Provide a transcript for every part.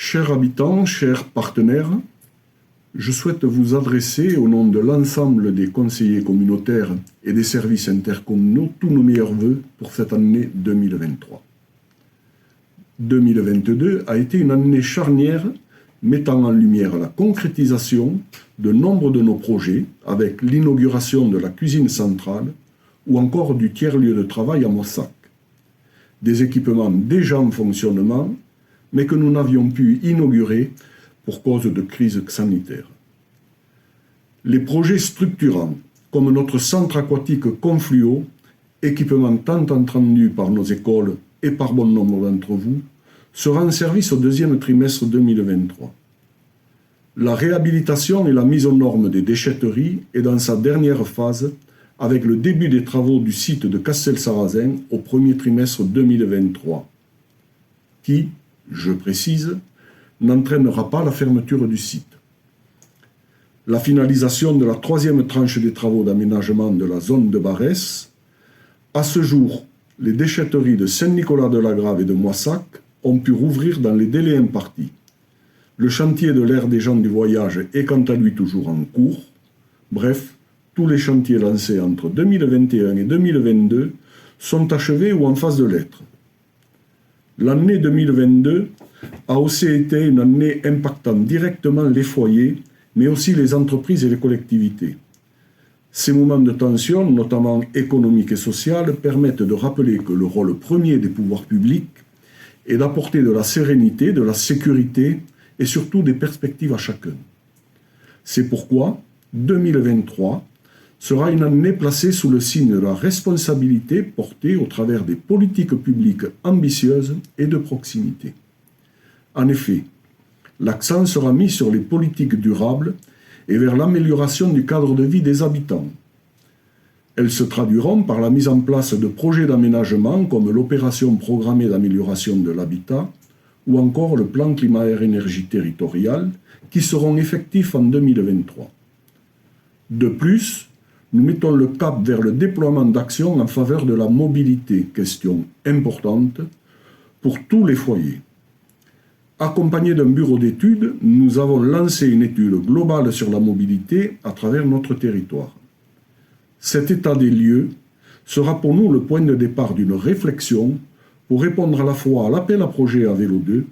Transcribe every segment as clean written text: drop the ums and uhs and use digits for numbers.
Chers habitants, chers partenaires, je souhaite vous adresser au nom de l'ensemble des conseillers communautaires et des services intercommunaux tous nos meilleurs vœux pour cette année 2023. 2022 a été une année charnière mettant en lumière la concrétisation de nombre de nos projets avec l'inauguration de la cuisine centrale ou encore du tiers-lieu de travail à Moissac. Des équipements déjà en fonctionnement, mais que nous n'avions pu inaugurer pour cause de crise sanitaire. Les projets structurants, comme notre centre aquatique Confluo, équipement tant attendu par nos écoles et par bon nombre d'entre vous, sera en service au deuxième trimestre 2023. La réhabilitation et la mise aux normes des déchetteries est dans sa dernière phase avec le début des travaux du site de Castel-Sarrazin au premier trimestre 2023, qui, je précise, n'entraînera pas la fermeture du site. La finalisation de la troisième tranche des travaux d'aménagement de la zone de Barès. À ce jour, les déchetteries de Saint-Nicolas-de-la-Grave et de Moissac ont pu rouvrir dans les délais impartis. Le chantier de l'aire des gens du voyage est quant à lui toujours en cours. Bref, tous les chantiers lancés entre 2021 et 2022 sont achevés ou en phase de l'être. L'année 2022 a aussi été une année impactant directement les foyers, mais aussi les entreprises et les collectivités. Ces moments de tension, notamment économiques et sociales, permettent de rappeler que le rôle premier des pouvoirs publics est d'apporter de la sérénité, de la sécurité et surtout des perspectives à chacun. C'est pourquoi 2023 sera une année placée sous le signe de la responsabilité portée au travers des politiques publiques ambitieuses et de proximité. En effet, l'accent sera mis sur les politiques durables et vers l'amélioration du cadre de vie des habitants. Elles se traduiront par la mise en place de projets d'aménagement comme l'opération programmée d'amélioration de l'habitat ou encore le plan climat-air-énergie territorial qui seront effectifs en 2023. De plus, nous mettons le cap vers le déploiement d'actions en faveur de la mobilité, question importante pour tous les foyers. Accompagné d'un bureau d'études, nous avons lancé une étude globale sur la mobilité à travers notre territoire. Cet état des lieux sera pour nous le point de départ d'une réflexion pour répondre à la fois à l'appel à projet à Vélo 2,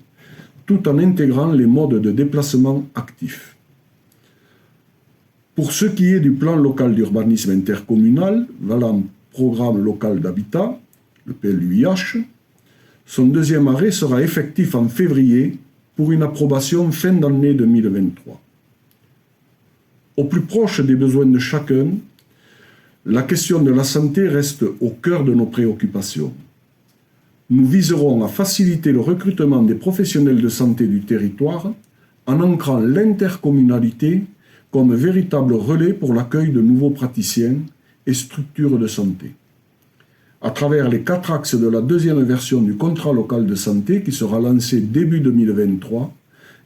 tout en intégrant les modes de déplacement actifs. Pour ce qui est du plan local d'urbanisme intercommunal, valant programme local d'habitat, le PLUIH, son deuxième arrêt sera effectif en février pour une approbation fin d'année 2023. Au plus proche des besoins de chacun, la question de la santé reste au cœur de nos préoccupations. Nous viserons à faciliter le recrutement des professionnels de santé du territoire en ancrant l'intercommunalité comme véritable relais pour l'accueil de nouveaux praticiens et structures de santé. À travers les 4 axes de la deuxième version du contrat local de santé qui sera lancé début 2023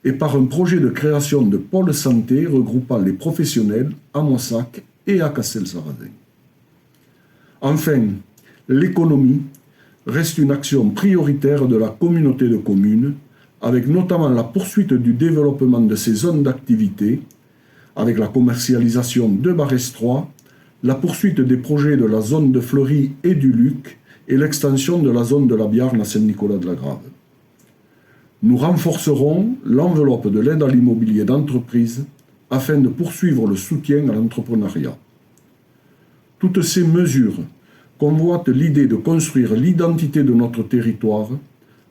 et par un projet de création de pôles santé regroupant les professionnels à Moissac et à Castel-Sarrazin. Enfin, l'économie reste une action prioritaire de la communauté de communes, avec notamment la poursuite du développement de ces zones d'activité, avec la commercialisation de Barès 3, la poursuite des projets de la zone de Fleury et du Luc et l'extension de la zone de la Biarne à Saint-Nicolas-de-la-Grave. Nous renforcerons l'enveloppe de l'aide à l'immobilier d'entreprise afin de poursuivre le soutien à l'entrepreneuriat. Toutes ces mesures convoitent l'idée de construire l'identité de notre territoire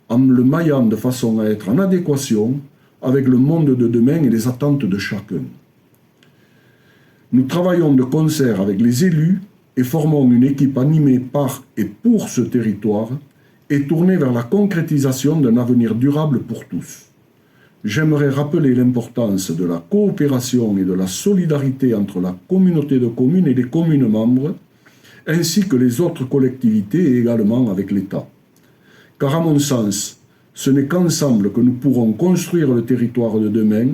en le maillant de façon à être en adéquation avec le monde de demain et les attentes de chacun. Nous travaillons de concert avec les élus et formons une équipe animée par et pour ce territoire et tournée vers la concrétisation d'un avenir durable pour tous. J'aimerais rappeler l'importance de la coopération et de la solidarité entre la communauté de communes et les communes membres, ainsi que les autres collectivités et également avec l'État. Car à mon sens, ce n'est qu'ensemble que nous pourrons construire le territoire de demain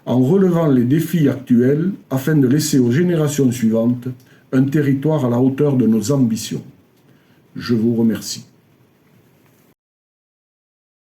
en relevant les défis actuels afin de laisser aux générations suivantes un territoire à la hauteur de nos ambitions. Je vous remercie.